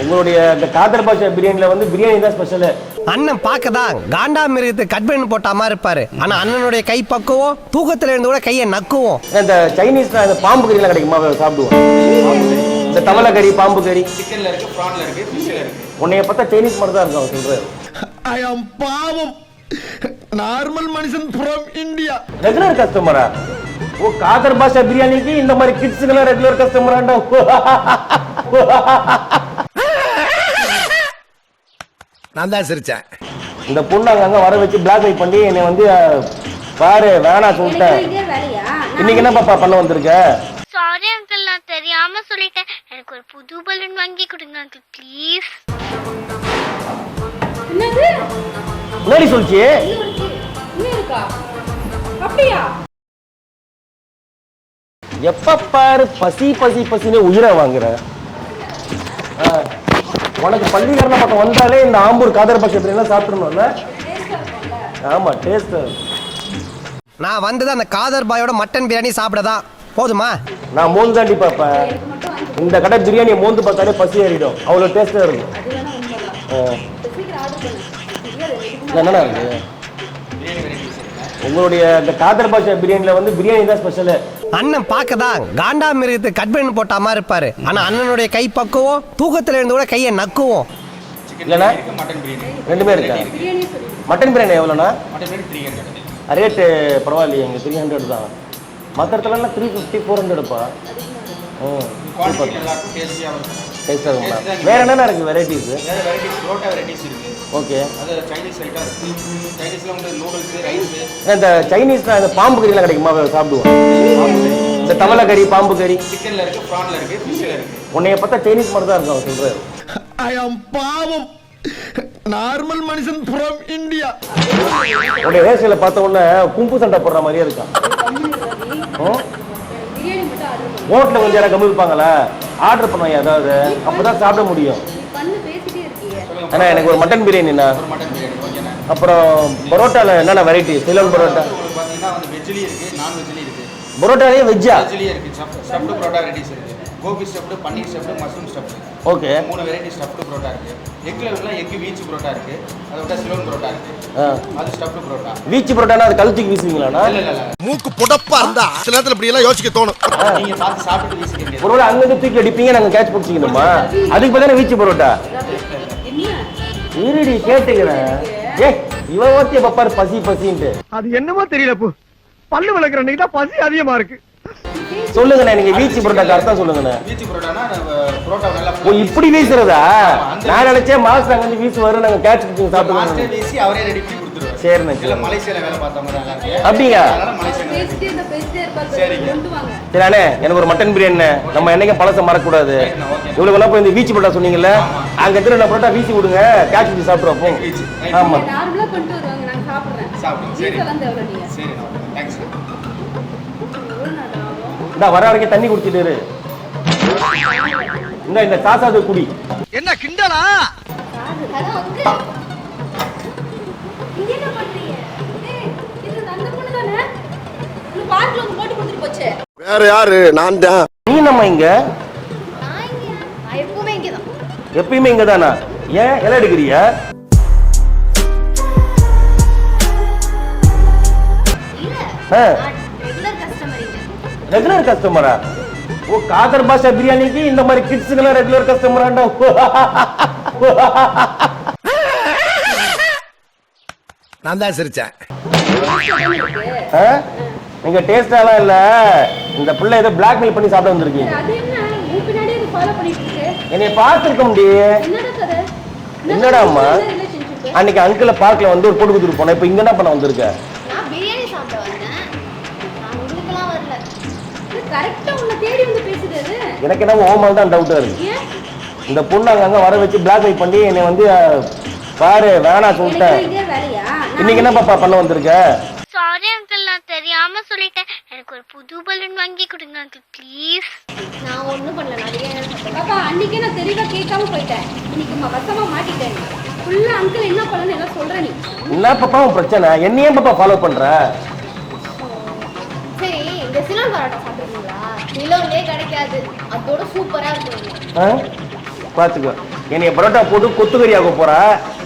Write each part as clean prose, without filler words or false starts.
உங்களுடைய இந்த காதர் பாஷா பிரியாணில வந்து பிரியாணி தான் ஸ்பெஷல். அண்ணன் பார்க்கதான் காண்டா மிருகத்து கட் பண்ணி போட்ட மாதிரி இருப்பாரு. ஆனா அண்ணனுடைய கை பக்குவோம் தூக்கத்துல இருந்து கூட கையை நக்குவோம். இந்த சைனீஸ்ல அந்த பாம்பு கறிலாம் கிடைக்குமா, சாப்பிடுவோம். இந்த தவளை கறி, பாம்பு கறி, சிக்கன்ல இருக்கு, பிரான்ல இருக்கு, ஃபிஷ்ல இருக்கு. உன்னைய பார்த்தா சைனீஸ் மாதிரி தான் இருக்கும் சொல்றாரு. ஐ அம் பாவம் நார்மல் மனுஷன் ஃப்ரம் இந்தியா. ரெகுலர் கஸ்டமரா? ஓ, காதர் பாஷா பிரியாணிக்கு இந்த மாதிரி கிட்ஸுக்கெல்லாம் ரெகுலர் கஸ்டமராண்டா. நான் தான் சிரிச்சேன். இந்த பொண்ணு அங்க வர வச்சு பிளாக் மெயில் பண்ணி என்னை வந்து பாரு வேணா சொல்லிட்டேன். இன்னைக்கு என்ன பாப்பா பண்ண வந்திருக்க? சாரி அங்கிள், நான் தெரியாம சொல்லிட்டேன். எனக்கு ஒரு புது பலூன் வாங்கி கொடுங்க அங்கிள் ப்ளீஸ். என்னது முன்னாடி சொல்லிச்சு. அப்படியா? எப்ப பாரு பசி பசி பசின்னு உயிரை வாங்குற. உனக்கு பள்ளிக்காரன பக்கம் வந்தாலே இந்த ஆம்பூர் காதர் பாஷா பிரியாணி சாப்பிடணும்ல. ஆமா, டேஸ்ட். நான் வந்தது அந்த காதர் பாயோட மட்டன் பிரியாணி சாப்பிடதான். போதுமா? நான் மோந்து தாண்டி பார்ப்பேன். இந்த கடை பிரியாணியை மோந்து பார்த்தாலே பசி ஏறிடும், அவ்வளோ டேஸ்டா இருக்கும். என்னன்னா இருக்கு உங்களுடைய இந்த காதர் பாஷா பிரியாணில வந்து பிரியாணி தான் ஸ்பெஷல். அண்ணன் பார்க்கதான் காண்டா மிருகத்து கட் பண்ணி போட்ட மாதிரி இருப்பாரு. ஆனா அண்ணனுடைய கை பக்குவோம் தூக்கத்துல இருந்து கூட கையை நக்குவோம். இல்லைண்ணா மட்டன் பிரியாணி ரெண்டுமே இருக்கா? மட்டன் பிரியாணி எவ்வளோண்ணா? மட்டன் பிரியாணி 300. ரேட்டு பரவாயில்லையே, எங்கள் 300 தான். மற்ற இடத்துலலாம் 350 400ப்பா. குவாலிட்டி நல்லா இருக்கும், டேஸ்டியா இருக்கும். டேஸ்ட்டாக இருக்குங்களா? வேறு என்னென்ன இருக்குது வெரைட்டிஸு? வேற வெரைட்டிஸ், புரோட்டா வெரைட்டிஸ் இருக்கு. ஓகே. அது சைனீஸ் ஐட்டம் இருக்கு. சைனீஸ்ல வந்து நூடுல்ஸ், ரைஸ். இந்த சைனீஸில் அந்த பாம்பு கறிலாம் கிடைக்குமா, சாப்பிடுவோம். இந்த தவளை கறி, பாம்பு கறி, சிக்கன்ல இருக்கு, பிரான்ல இருக்கு, ஃபிஷ்ல இருக்கு. உன்னைய பார்த்தா சைனீஸ் மாதிரி தான் இருக்கும் சொல்கிறாரு. ஐ அம் பாவம் நார்மல் மனுஷன் ஃப்ரம் இந்தியா. உடைய ரேஷனில் பார்த்த உடனே கும்பு சண்டை போடுற மாதிரியே இருக்கான். ஹோட்டலில் கொஞ்சம் யாராவது கம்மி இருப்பாங்களா? ஆர்டர் பண்ணுவாங்க ஏதாவது, அப்போதான் சாப்பிட முடியும். அண்ணா எனக்கு ஒரு மட்டன் பிரியாணிண்ணா. மட்டன் பிரியாணி ஓகேண்ணா. அப்புறம் பரோட்டாவில் என்னென்ன வெரைட்டி? சிலன் பரோட்டா பார்த்தீங்கன்னா வந்து வெஜ்லயும் இருக்கு, நான் வெஜ்லயும் இருக்கு. பரோட்டாலே வெஜ்ஜா? வெஜ்லயும் இருக்கு. ஸ்டஃப்டு பரோட்டா வெரைட்டிஸ் இருக்கு. Gobi stuffed, paneer stuffed, mushroom stuffed. Okay. 3 variety stuffed parotta இருக்கு. எக்ல உள்ள எக் வீச் பரோட்டா இருக்கு. அதோட சிலோன் பரோட்டா இருக்கு. அது ஸ்டஃப்டு பரோட்டா. வீச்சு பரோட்டானா அது கழுத்துக்கு வீசுவீங்களாண்ணா? இல்ல. மூக்கு புடப்பா இருந்தா சில நேரத்துல இப்படி எல்லாம் யோசிக்க தோணும். நீங்க பார்த்து சாப்பிட்டு வீசிக்கிறீங்க. ஒருவேளை அங்கிருந்து தூக்கி அடிப்பீங்க, நாங்கள் கேட்ச் பிடிச்சிக்கணுமா? அதுக்கு பார்த்தா வீச்சு பரோட்டா. இருடி கேட்டுக்கிறேன். ஏ இவன் ஓத்திய பப்பாரு பசி பசின்ட்டு. அது என்னமோ தெரியல. பல்லு விளக்குற அன்னைக்கு தான் பசி அதிகமா இருக்கு. சொல்லுங்கண்ணே, நீங்க வீச்சு பரோட்டாக்கு அர்த்தம் சொல்லுங்கண்ணே. வீச் பரோட்டானா பரோட்டா நல்லா ஓ, இப்படி வீசுறதா? நான் நினைச்சேன் மாஸ்டர் அங்க வந்து வீசு வரும், நாங்க கேட்ச் பிடிச்சி சாப்பிடுவோம். மாஸ்டர் வீசி அவரே ரெடி பண்ணி கொடுத்துருவாரு. சரிண்ணே. இல்ல மலேசியால வேலை பார்த்தவங்க தான் இருக்கு. அப்படியா? அதனால மலேசியால. சரிங்க. சரி அண்ணே, எனக்கு ஒரு மட்டன் பிரியாணி. நம்ம என்னைக்கும் பழச மறக்கூடாது. இவ்வளவு எல்லாம் போய் இந்த வீச்சு பரோட்டா சொன்னீங்கல்ல, அங்க இருக்கிற நான் பரோட்டா வீசி விடுங்க, கேட்ச் பிடிச்சி சாப்பிடுவோம். ஆமா சாப்பிடுங்க. சரி சரி, தேங்க்ஸ். இந்த வர வரைக்கும் தண்ணி குடிச்சிட்டு இரு. இந்த காசாது குடி. என்ன கிண்டலா? வேற யாரு? நான் தான். நீ நம்ம இங்க எப்பயுமே இங்க தானா? ஏன் எல்லாம் எடுக்கிறியா? ரெகுலர் கஸ்டமரா? ஓ, காதர் பாஷா பிரியாணிக்கு இந்த மாதிரி கிட்ஸுக்கெல்லாம் ரெகுலர் கஸ்டமராண்டா. நான் தான் சிரிச்சேன். நீங்க டேஸ்டாலாம் இல்ல, இந்த பிள்ளை ஏதோ பிளாக் மெயில் பண்ணி சாப்பிட வந்திருக்கீங்க. என்னைய பார்த்துருக்க முடியும். என்னடா அம்மா, அன்னைக்கு அங்கிள பார்க்ல வந்து ஒரு போட்டு கொடுத்துட்டு போனேன், இப்ப இங்க என்ன பண்ண வந்திருக்க? எனக்கு என்ன ஓமால் தான் டவுட்டா இருக்கு. இந்த பொண்ணு அங்க வர வச்சு பிளாக் மெயில் பண்ணி என்னை வந்து பாரு வேணா சொல்லிட்டேன். இன்னைக்கு என்ன பாப்பா பண்ண வந்திருக்க? சாரி அங்கிள், நான் தெரியாம சொல்லிட்டேன். எனக்கு ஒரு புது பலூன் வாங்கி கொடுங்க அங்கிள் ப்ளீஸ். நான் ஒண்ணும் பண்ணல. பாப்பா அன்னைக்கே நான் தெளிவா கேட்காம போயிட்டேன். இன்னைக்கு வசமா மாட்டிட்டேன். ஃபுல்லா அங்கிள் என்ன பண்ணணும் எல்லாம் சொல்ற. நீ என்ன பாப்பா உன் பிரச்சனை? என்னையே பாப்பா ஃபாலோ பண்ற? சரி, இந்த சிலோன் பரோட்டா சாப்பிடுறீங்களா? சிலோன்லே கிடைக்காது, அதோட சூப்பரா இருக்கும். பாத்துக்கோ. என்னைய பரோட்டா போட்டு கொத்துக்கறி ஆக போறா,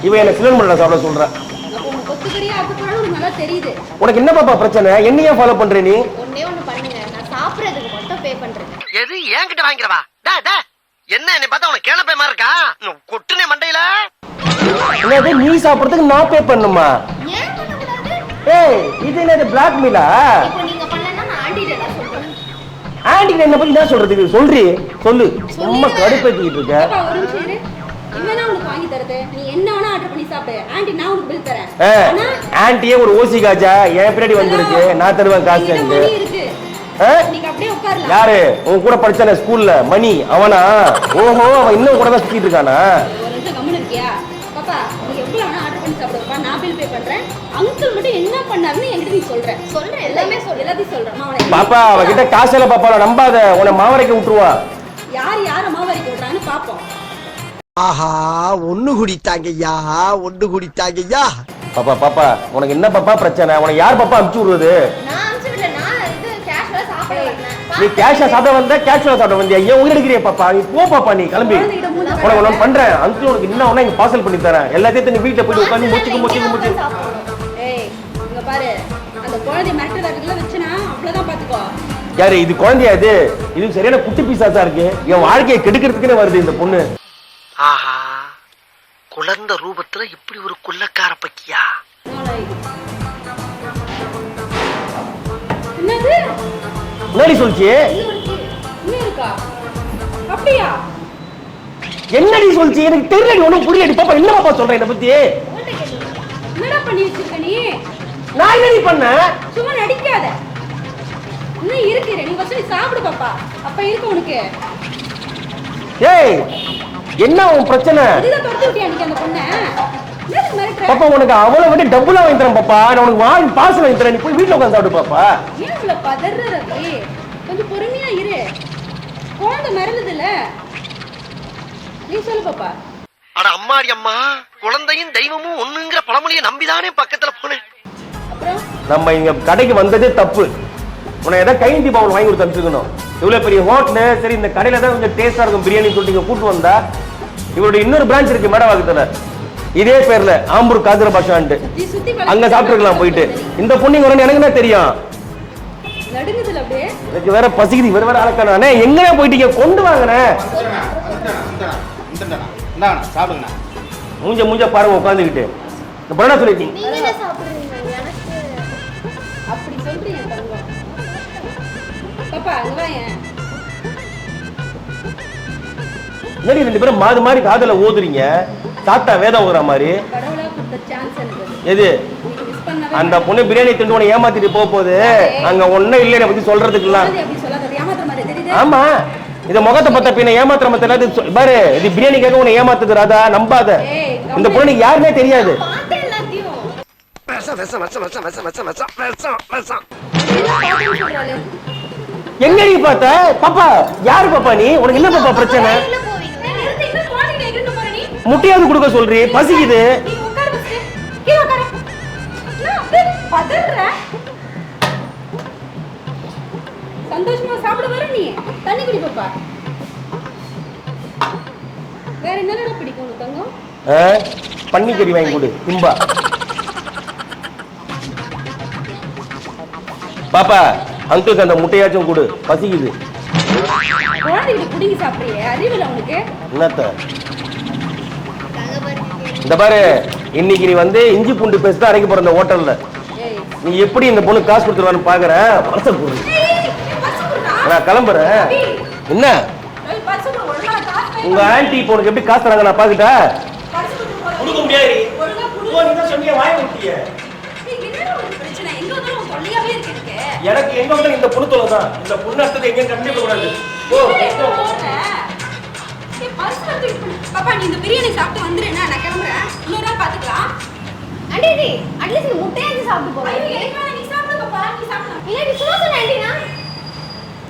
இவன் என்ன சிலன் பரோட்டா சாப்பிட சொல்றா. அப்போ உனக்கு கொத்துக்கறியா ஆக்க போறான்னு உனக்கு நல்லா தெரியுது. உனக்கு என்ன பாப்பா பிரச்சனை? என்னையே ஃபாலோ பண்ற நீ? ஒண்ணே ஒண்ணு பண்ணுங்க, நான் சாப்பிடுறதுக்கு மட்டும் பே பண்றேன். எது என்கிட்ட வாங்கிக்கிறவா? என்ன என்னை பார்த்தா உனக்கு கேளப்பை மாதிரி இருக்கா? கொட்டுனே மண்டையில. என்னது நீ சாப்பிடுறதுக்கு நான் பே பண்ணுமா? ஏன் பண்ணக்கூடாது? ஏய் இது என்னது பிளாக்மெயிலா? இப்போ நீங்க பண்ணலன்னா நான் ஆண்டிட்ட தான் சொல்றேன். ஆண்டிக்கு என்ன பத்தி என்ன சொல்றதுக்கு சொல்லு. சும்மா கடுப்பேத்திட்டு இருக்க. பாப்பா ஒரு நிமிஷம் இரு. இவனா உனக்கு வாங்கி தரது, நீ என்ன வேணா ஆர்டர் பண்ணி சாப்பிடு. ஆண்டி நான் உனக்கு பில் தரேன். ஆனா ஆண்டியே ஒரு ஓசி காஜா என் பின்னாடி வந்திருக்கு, நான் தருவேன் காசு. என்கிட்ட மணி இருக்கு. நீங்க அப்படியே உட்காரலாம். யாரு உன் கூட படிச்சானே ஸ்கூல்ல மணி? அவனா? ஓஹோ, அவன் இன்னும் கூட தான் சுத்திட்டு இருக்கானா? ஒரு நிமிஷம் கம்முனு இருக்கியா? பாப்பா நீ எவ்வளவு வேணா ஆர்டர் பண்ணி சாப்பிடுப்பா, நான் பில் பே பண்றேன். அங்கிள் மட்டும் என்ன பண்ணாருன்னு என்கிட்ட நீ சொல்றேன் எல்லாமே எல்லாத்தையும் சொல்றேன். பாப்பா அவகிட்ட காசு இல்ல பாப்பா, நம்பாத, உன்னை மாவரைக்க விட்டுருவா. யார் அம்மா வரைக்கும் விடுறான்னு பாப்போம். ஆஹா, ஒண்ணு குடித்தாங்கய்யா. பாப்பா உனக்கு என்ன பாப்பா பிரச்சனை? உனக்கு யார் பாப்பா அனுப்பிச்சு விடுறது? நான் அனுப்பிச்சு விடல, நான் இது கேஷுவலா சாப்பிட வந்தேன். நீ கேஷா சாப்பிட வந்த, கேஷுவலா சாப்பிட வந்தியா? ஏன் உயிர் எடுக்கிறியா பாப்பா? நீ போ பாப்பா, நீ கிளம்பி. உனக்கு நான் பண்றேன் அங்கிள், உனக்கு என்ன ஒண்ணா இங்க பார்சல் பண்ணி தரேன். எல்லாத்தையும் நீ வீட்டுல போயிட்டு உட்காந்து முடிச்சு. ஏய் இங்க பாரு, அந்த குழந்தை மிரட்டல் அதுக்குள்ள வச்சனா அவ்வளவுதான் பாத்துக்கோ. யாரு இது? குழந்தையா இது? இது சரியான குட்டி பீஸாசா இருக்கு. என் வாழ்க்கையை கெடுக்கிறதுக்குன்னு வருது இந்த பொண்ணு. ஆஹா, குழந்தை ரூபத்துல இப்படி ஒரு குள்ளக்கார பக்கியா? என்னது என்னடி சொல்லிச்சு? இன்னும் இருக்கா? அப்படியா? என்னடி சொல்லிச்சு? எனக்கு தெரியல, ஒண்ணும் புரியல. பாப்பா என்ன பாப்பா சொல்றேன் இத பத்தி? என்னடா பண்ணி வச்சிருக்க நீ? நான் என்னடி பண்ணேன்? சும்மா நடிக்காத. இன்னும் இருக்கு, நீ ஃபர்ஸ்ட் சாப்பிடு பாப்பா, அப்ப இருக்கு உனக்கு. ஏய் என்ன உன் பிரச்சனை? இதுதான் தொடர்ந்து விட்டியா நீ அந்த பொண்ணை? என்னது மிரட்டுற? பாப்பா உனக்கு அவளை விட டபுளா வாங்கி தரேன் பாப்பா. நான் உனக்கு வாங்கி பார்சல் வாங்கி தரேன். நீ போய் வீட்டுல உட்காந்து சாப்பிடு பாப்பா. ஏன் இவ்வளவு பதற ரவி? கொஞ்சம் பொறுமையா இரு. குழந்தை மிரளுது இல்ல, நீ சொல்லு பாப்பா. அட அம்மாடி அம்மா, குழந்தையும் தெய்வமும் ஒண்ணுங்கிற பழமொழியை நம்பிதானே பக்கத்துல போனேன். அப்புறம் நம்ம இங்க கடைக்கு வந்ததே தப்பு. உன்னை ஏதாவது கைந்தி பவுல் வாங்கி கொடுத்து அனுப்பிச்சுக்கணும். இவ்வளவு பெரிய ஹோட்டலு, சரி இந்த கடையில தான் கொஞ்சம் டேஸ்டா இருக்கும் பிரியாணி சொல்லிட்டு இங்க கூட்டு வந்தா. இவருடைய இன்னொரு பிரான்ச் இருக்கு மேடவாக்கத்துல, இதே பேர்ல ஆம்பூர் காதர பாஷான்ட்டு. சுத்தி அங்க சாப்பிட்டுருக்கலாம் போயிட்டு. இந்த பொண்ணுங்க வரணும் எனக்கு என்ன தெரியும்? நடுங்குதுல அப்படியே. எனக்கு வேற பசிக்குது, வேற அழக்கானே. எங்கனே போயிட்டீங்க? கொண்டு வாங்கண்ணே. சாப்பிடுங்கண்ணா. மூஞ்ச பாருங்க உட்காந்துக்கிட்டு. இந்த பரோட்டா சொல்லிட்டீங்க. நீங்க என்ன சாப்பிடுறீங்க? எனக்கு அப்படி சொல்றீங்க தங்கம். பாப்பா அங்க வா. ஏன் என்னடி ரெண்டு பேரும் மாது மாதிரி காதல ஓதுறீங்க? தாத்தா வேதம் ஓதுற மாதிரி. கடவுளா கொடுத்த சான்ஸ் எனக்கு. எது? நீங்க மிஸ் பண்ணவே அந்த பொண்ணு பிரியாணி திண்டு உன்னை ஏமாத்திட்டு போகுது. அங்க ஒன்னும் இல்லை பத்தி சொல்றதுக்குலாம். அப்படி சொல்லாத, ஏமாத்துற மாதிரி தெரியுது. ஆமா, இந்த முகத்தை பார்த்தா பின்ன ஏமாத்துற மத்த எல்லாத்தையும் பாரு. இது பிரியாணிக்காக உன்னை ஏமாத்துது ராதா, நம்பாத. இந்த பொண்ணு யாருமே தெரியாது. பார்த்தேன் எல்லாத்தையும். சொல்றாளே. எங்கடி பார்த்த? பாப்பா யாரு பாப்பா நீ? உனக்கு என்ன பாப்பா பிரச்சனை? முட்டையாவது கொடுக்க சொல்றீ, பசிக்குது. நீ உட்காரு ஃபர்ஸ்ட். கீழ உட்காரு. நான் அப்படியே பதறற. சந்தோஷமா சாப்பிட வர நீ. தண்ணி குடி பாப்பா. வேற என்னடா பிடிக்கும் உனக்கு தங்கம்? பன்னி கறி வாங்கி கொடு திம்பா. பாப்பா அங்கிளுக்கு அந்த முட்டையாச்சும் கொடு, பசிக்குது. குழந்தைகிட்ட குடிங்கி சாப்பிடுறியே, அறிவில்லை உனக்கு? என்னத்த? இந்த பாரு, இன்னைக்கு நீ வந்து இஞ்சி பூண்டு பேஸ்ட் அரைக்க போற இந்த ஹோட்டல்ல. நீ எப்படி இந்த பொண்ணு காசு கொடுத்துருவான்னு பாக்குற? பர்ச போடு. நான் கிளம்புறேன். என்ன உங்க ஆன்டி இப்போ உனக்கு எப்படி காசு தராங்க நான் பாக்கிட்டா? கொடுக்க முடியாது. எனக்கு எங்க வந்து இந்த பொண்ணு தொலை தான். இந்த பொண்ணு அடுத்தது எங்க கண்டிப்பா கூடாது. பாப்பா நீ இந்த பிரியாணி சாப்பிட்டு வந்துருனா, நான் கிளம்புறேன். இன்னொரு நாள் பாத்துக்கலாம். ஆண்டி அட்லீஸ்ட் முட்டையாச்சு சாப்பிட்டு போங்க. நீ சாப்பிடு பாப்பா, நீ சாப்பிடு. இல்ல நீ சும்மா சொன்ன ஆண்டினா.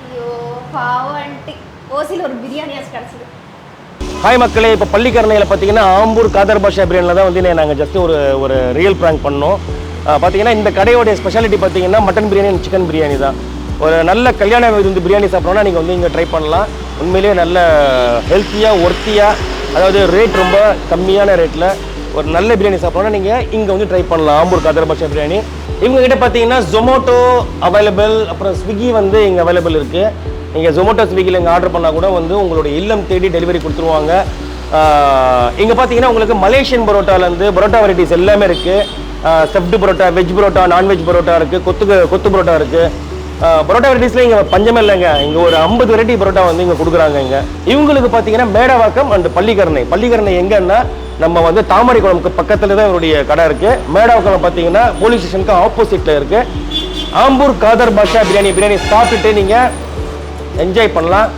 ஐயோ பாவம் ஆண்டி, ஓசில ஒரு பிரியாணியாச்சு கிடைச்சது. ஹாய் மக்களே, இப்போ பள்ளிக்கரணையில் பார்த்தீங்கன்னா ஆம்பூர் காதர் பாஷா பிரியாணியில் தான் வந்து நாங்கள் ஜஸ்ட் ஒரு ரியல் ப்ராங்க் பண்ணோம். பார்த்தீங்கன்னா இந்த கடையோடைய ஸ்பெஷாலிட்டி பார்த்தீங்கன்னா mutton biryani and chicken biryani தான். ஒரு நல்ல கல்யாண விருந்து பிரியாணி சாப்பிட்றோன்னா நீங்கள் வந்து இங்கே ட்ரை பண்ணலாம். உண்மையிலேயே நல்ல ஹெல்த்தியாக ஒர்த்தியாக அதாவது ரேட் ரொம்ப கம்மியான ரேட்டில் ஒரு நல்ல பிரியாணி சாப்பிடணும்னா நீங்கள் இங்கே வந்து ட்ரை பண்ணலாம். ஆம்பூர் காதர் பாஷா பிரியாணி. இவங்க கிட்ட பார்த்தீங்கன்னா ஜொமேட்டோ அவைலபிள், அப்புறம் ஸ்விக்கி வந்து இங்கே அவைலபிள் இருக்குது. நீங்கள் ஜொமேட்டோ ஸ்விக்கியில் இங்கே ஆர்டர் பண்ணால் கூட வந்து உங்களுடைய இல்லம் தேடி டெலிவரி கொடுத்துருவாங்க. இங்கே பார்த்தீங்கன்னா உங்களுக்கு மலேசியன் பரோட்டாலேருந்து பரோட்டா வெரைட்டிஸ் எல்லாமே இருக்குது. Stuffed parotta, veg parotta, non veg parotta இருக்குது, கொத்து பரோட்டா இருக்குது. பரோட்டா வெரைட்டிஸ்ல இங்கே பஞ்சமே இல்லைங்க. இங்கே ஒரு 50 வெரைட்டி பரோட்டா வந்து இங்கே கொடுக்குறாங்க. இங்கே இவங்களுக்கு பார்த்தீங்கன்னா மேடவாக்கம் அண்ட் பள்ளிக்கரணை எங்கன்னா நம்ம வந்து தாமரை குளமுக்கு பக்கத்தில் தான் இவருடைய கடை இருக்குது. மேடவாக்கம் பார்த்தீங்கன்னா போலீஸ் ஸ்டேஷனுக்கு ஆப்போசிட்டில் இருக்குது. ஆம்பூர் காதர் பாஷா பிரியாணி சாப்பிட்டுட்டு நீங்கள் என்ஜாய் பண்ணலாம்.